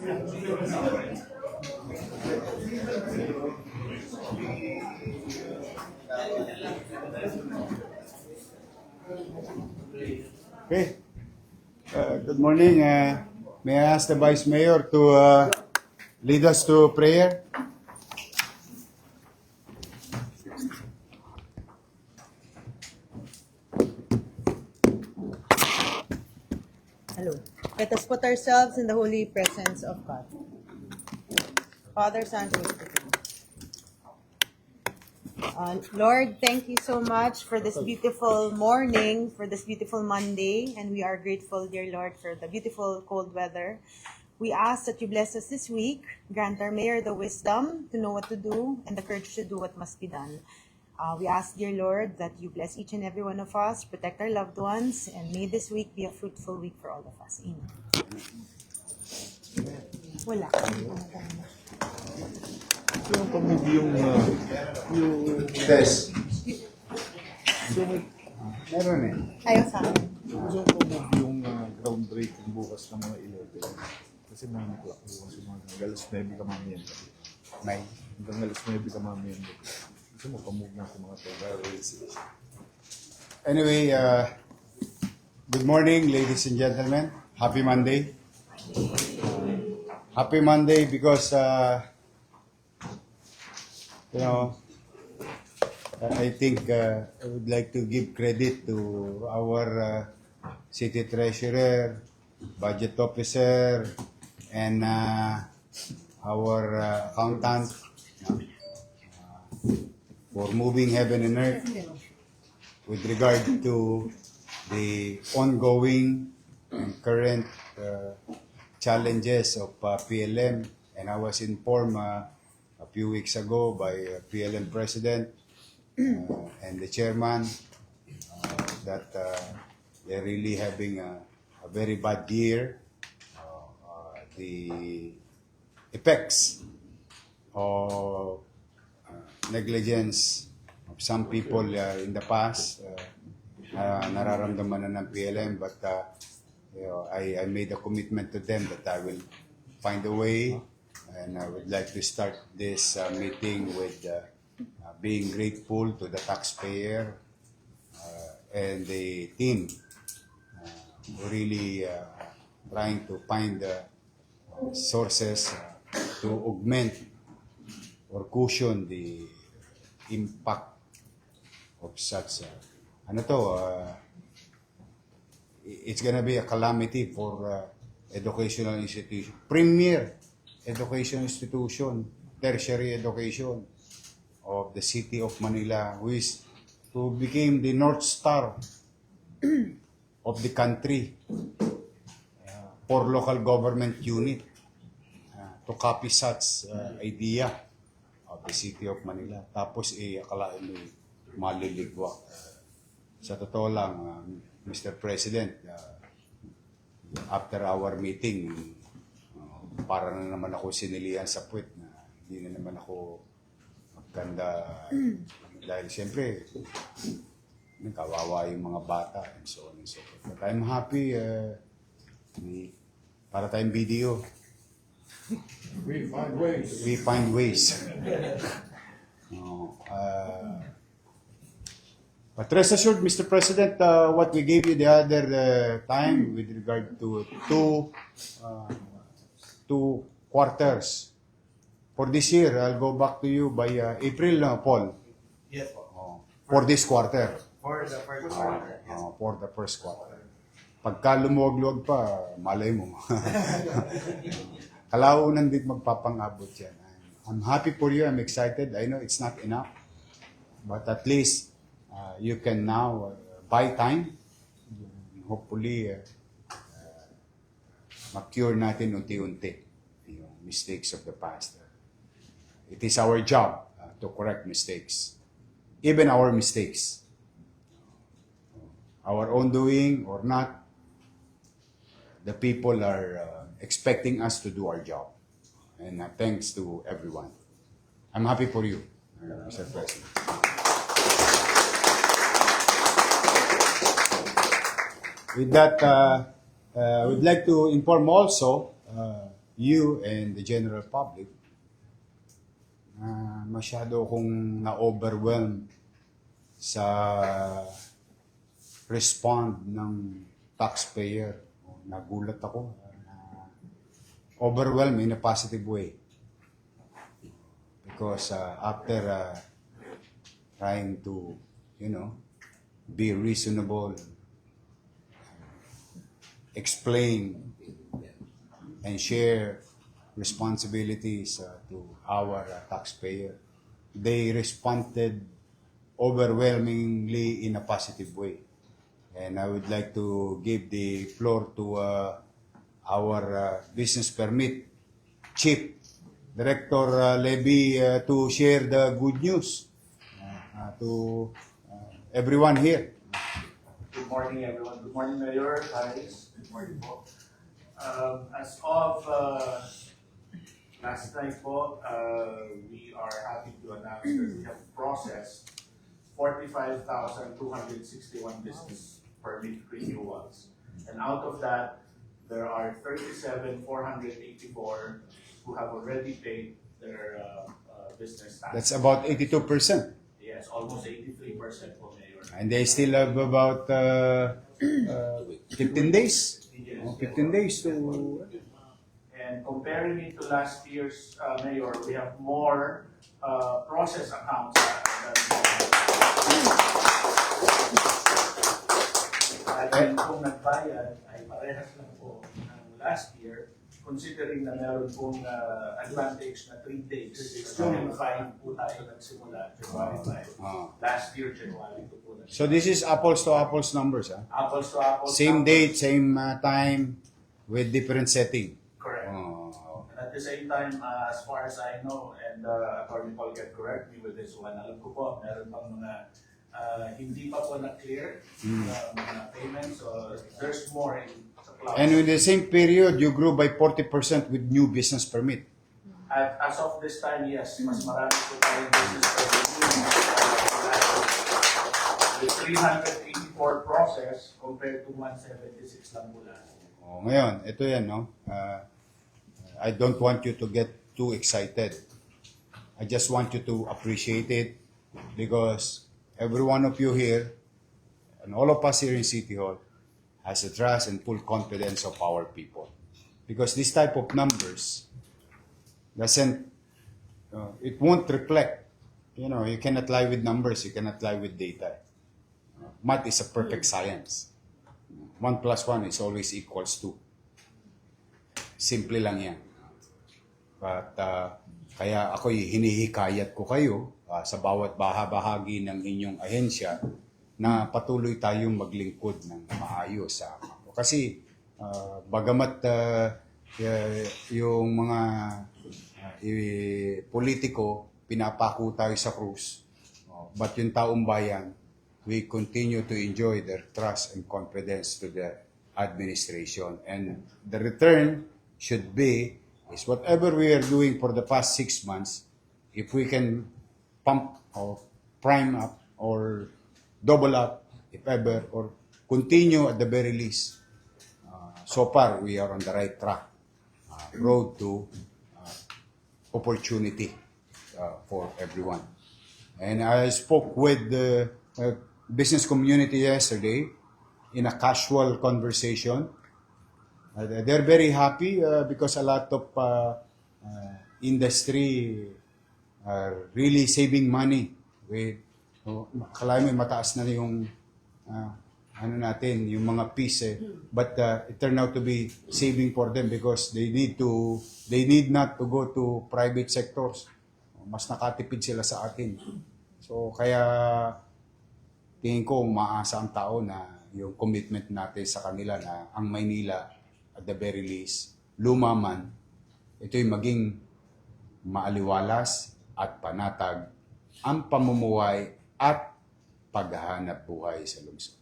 Okay. Good morning. May I ask the Vice Mayor to lead us to prayer? Hello. Let us put ourselves in the holy presence of God. Father, Son, Holy Spirit. Lord, thank you so much for this beautiful morning, for this beautiful Monday, and we are grateful, dear Lord, for the beautiful cold weather. We ask that you bless us this week, grant our mayor the wisdom to know what to do and the courage to do what must be done. We ask, dear Lord, that you bless each and every one of us, protect our loved ones, and may this week be a fruitful week for all of us. Amen. Wala. Yung pamig yung Yes. so, Meron eh. Ayaw sa akin. gusto ko pamig yung groundbreaking bukas ng mga 11. Kasi 9 o'clock bukas yung mga galas 9 ka mamiyan. May. Hanggang galas 9 ka mamiyan. Gusto mo pamug na sa mga terrorists. Anyway, good morning, ladies and gentlemen. Happy Monday. Happy Monday because, I think I would like to give credit to our city treasurer, budget officer, and our accountant for moving heaven and earth with regard to the ongoing and current challenges of PLM. And I was informed a few weeks ago by PLM President and the Chairman that they're really having a very bad year. The effects of negligence of some people in the past nararamdaman na ng PLM, but I made a commitment to them that I will find a way, and I would like to start this meeting with being grateful to the taxpayer and the team who really trying to find sources to augment or cushion the impact of such it's gonna be a calamity for educational institution, premier educational institution, tertiary education of the city of Manila, who became the North Star of the country for local government unit to copy such idea of the city of Manila. Tapos akalain mo maliligwak. Sa totoo lang, Mr. President, after our meeting, para na naman ako sinilihan sa puwet na hindi na naman ako maganda. Dahil siyempre, kawawa yung mga bata and so on and so forth. But I'm happy para tayong video. We find ways. We find ways. But rest assured, Mr. President, what we gave you the other time with regard to two quarters. For this year, I'll go back to you by April, Paul. Yes, po. For this quarter. For the first quarter. Yes. For the first quarter. Pagka lumuwag-luwag pa, malay mo. Kalaunan din magpapangabot yan. I'm happy for you. I'm excited. I know it's not enough. But at least you can now buy time. Hopefully, ma-cure natin unti-unti yung mistakes of the past. It is our job to correct mistakes. Even our mistakes. Our own doing or not, the people are expecting us to do our job. And thanks to everyone. I'm happy for you, Mr. President. With that, I would like to inform also you and the general public, masyado akong na-overwhelm sa respond ng taxpayer. Nagulat ako. Overwhelmed in a positive way. Because after trying to, be reasonable, explain, and share responsibilities to our taxpayer, they responded overwhelmingly in a positive way. And I would like to give the floor to our business permit chief, Director Levy, to share the good news to everyone here. Good morning, everyone. Good morning, Mayor, Harris. Good morning po. As of last night po, we are happy to announce that we have processed 45,261 business permit renewals. And out of that, there are 37,484 who have already paid their business tax. That's about 82%. Yes, almost 83% po, Mayor. And they still have about 15 days. Yes. 15 days to... And comparing it to last year's Mayor, we have more process accounts than kung nagbayad ay parehas lang po ng last year, considering na meron pong advantage na 3 days. June 5 po tayo nagsimula, January 5. Last year, January 2 po. So this is apples to apples numbers. Apples to apples. Same numbers. date, same time, with different setting. Correct. Oh. And at the same time, as far as I know, and Attorney Paul can correct me with this one, alam ko po, meron pang mga hindi pa po na-clear mga payments, so there's more in the cloud. And in the same period, you grew by 40% with new business permit. At as of this time, yes, mas marami po tayong business permit. With 384 process compared to 176 lang po last. Oh, ngayon, ito yan, no? I don't want you to get too excited. I just want you to appreciate it because every one of you here and all of us here in City Hall has the trust and full confidence of our people. Because this type of numbers doesn't, it won't reflect. You cannot lie with numbers, you cannot lie with data. Math is a perfect science. 1 plus 1 is always equals 2. Simple lang yan. But kaya ako'y hinihikayat ko kayo sa bawat bahagi ng inyong ahensya na patuloy tayong maglingkod ng maayos sa kasi bagamat yung mga politiko pinapako tayo sa krus, but yung taong bayan, we continue to enjoy their trust and confidence to the administration. And the return should be is whatever we are doing for the past 6 months, if we can pump or prime up or double up, if ever, or continue at the very least. So far, we are on the right track, road to opportunity for everyone. And I spoke with the business community yesterday in a casual conversation. They're very happy because a lot of industry are really saving money. Akala mo mataas na yung yung mga fees but it turned out to be saving for them because they need not to go to private sectors. Mas nakatipid sila sa atin. So kaya tingin ko umaasa ang tao na yung commitment natin sa kanila na ang Maynila at the very least, lumaman, ito'y maging maaliwalas at panatag ang pamumuhay at paghahanap buhay sa lungsod.